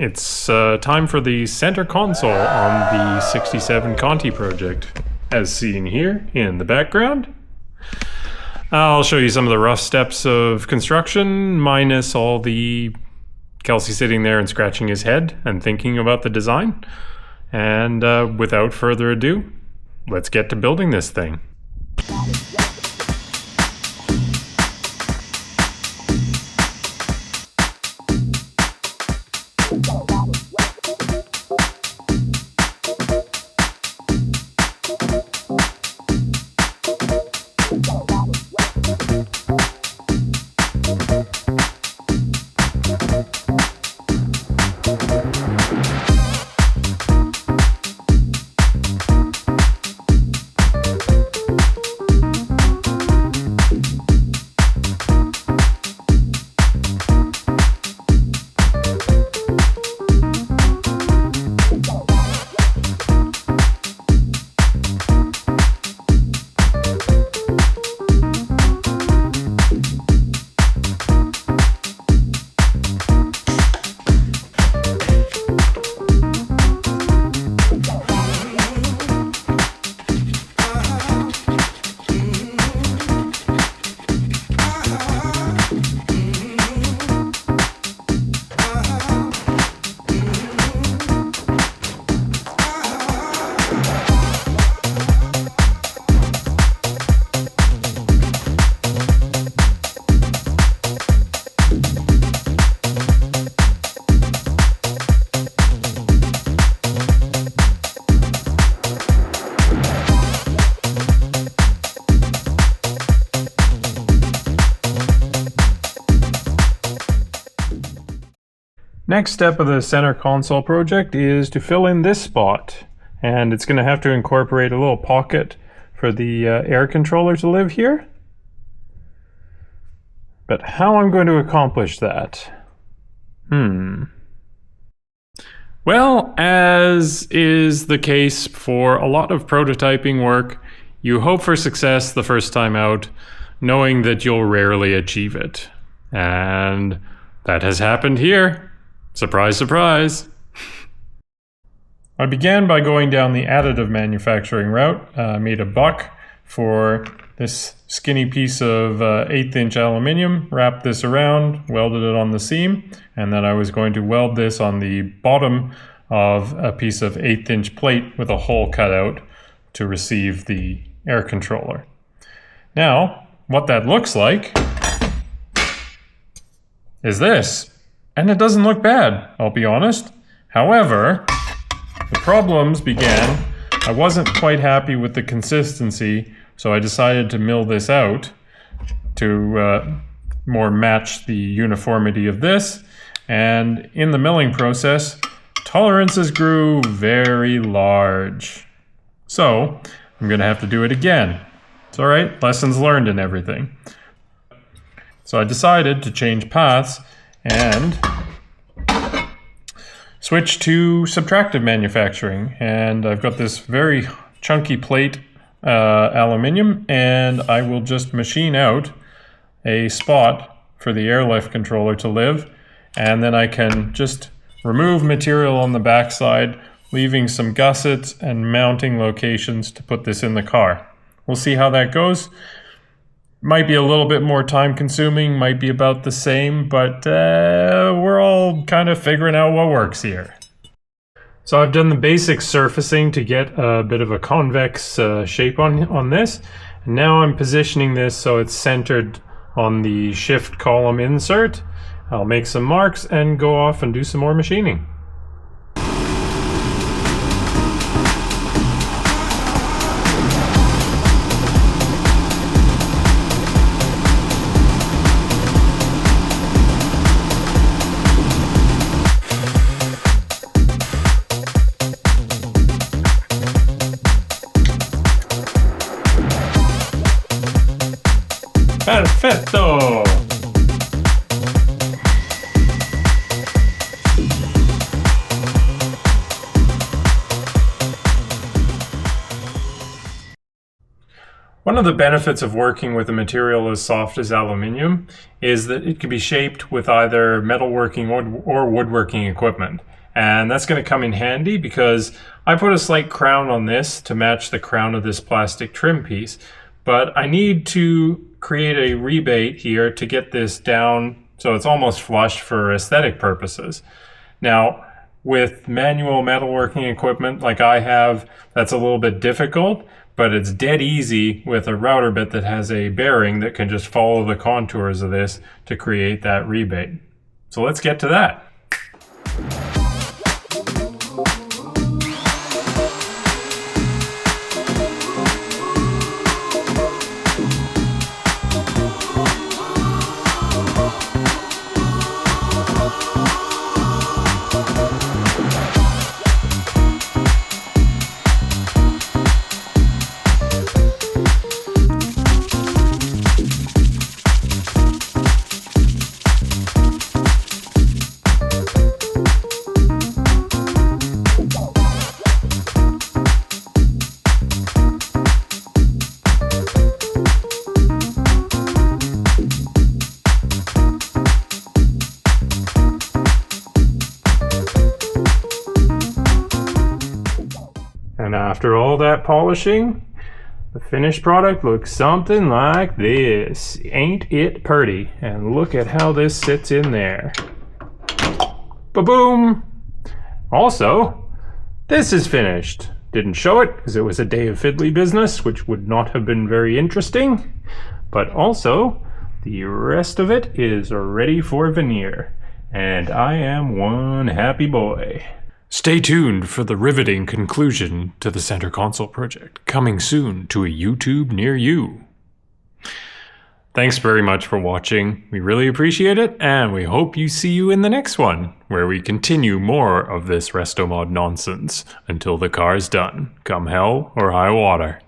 It's time for the center console on the 67 Conti project, as seen here in the background. I'll show you some of the rough steps of construction, minus all the Kelsey sitting there and scratching his head and thinking about the design. And without further ado, let's get to building this thing. Next step of the center console project is to fill in this spot, and it's going to have to incorporate a little pocket for the air controller to live here. But how I'm going to accomplish that? Well, as is the case for a lot of prototyping work, you hope for success the first time out, knowing that you'll rarely achieve it. And that has happened here. Surprise, surprise. I began by going down the additive manufacturing route. Made a buck for this skinny piece of 1/8 inch aluminium, wrapped this around, welded it on the seam, and then I was going to weld this on the bottom of a piece of 1/8 inch plate with a hole cut out to receive the air controller. Now, what that looks like is this. And it doesn't look bad, I'll be honest. However, the problems began. I wasn't quite happy with the consistency, so I decided to mill this out to more match the uniformity of this. And in the milling process, tolerances grew very large. So I'm gonna have to do it again. It's all right, lessons learned and everything. So I decided to change paths and switch to subtractive manufacturing. And I've got this very chunky plate aluminium, and I will just machine out a spot for the airlift controller to live, and then I can just remove material on the backside, leaving some gussets and mounting locations to put this in the car. We'll see how that goes. Might be a little bit more time consuming, might be about the same, but we're all kind of figuring out what works here. So I've done the basic surfacing to get a bit of a convex shape on this. And now I'm positioning this so it's centered on the shift column insert. I'll make some marks and go off and do some more machining. Perfetto! One of the benefits of working with a material as soft as aluminium is that it can be shaped with either metalworking or woodworking equipment. And that's going to come in handy because I put a slight crown on this to match the crown of this plastic trim piece. But I need to create a rebate here to get this down so it's almost flush for aesthetic purposes. Now, with manual metalworking equipment like I have, that's a little bit difficult, but it's dead easy with a router bit that has a bearing that can just follow the contours of this to create that rebate. So let's get to that. And after all that polishing, the finished product looks something like this. Ain't it pretty? And look at how this sits in there. Ba-boom! Also, this is finished. Didn't show it because it was a day of fiddly business, which would not have been very interesting. But also, the rest of it is ready for veneer. And I am one happy boy. Stay tuned for the riveting conclusion to the center console project, coming soon to a YouTube near you. Thanks very much for watching. We really appreciate it, and we hope you see you in the next one, where we continue more of this Restomod nonsense until the car's done, come hell or high water.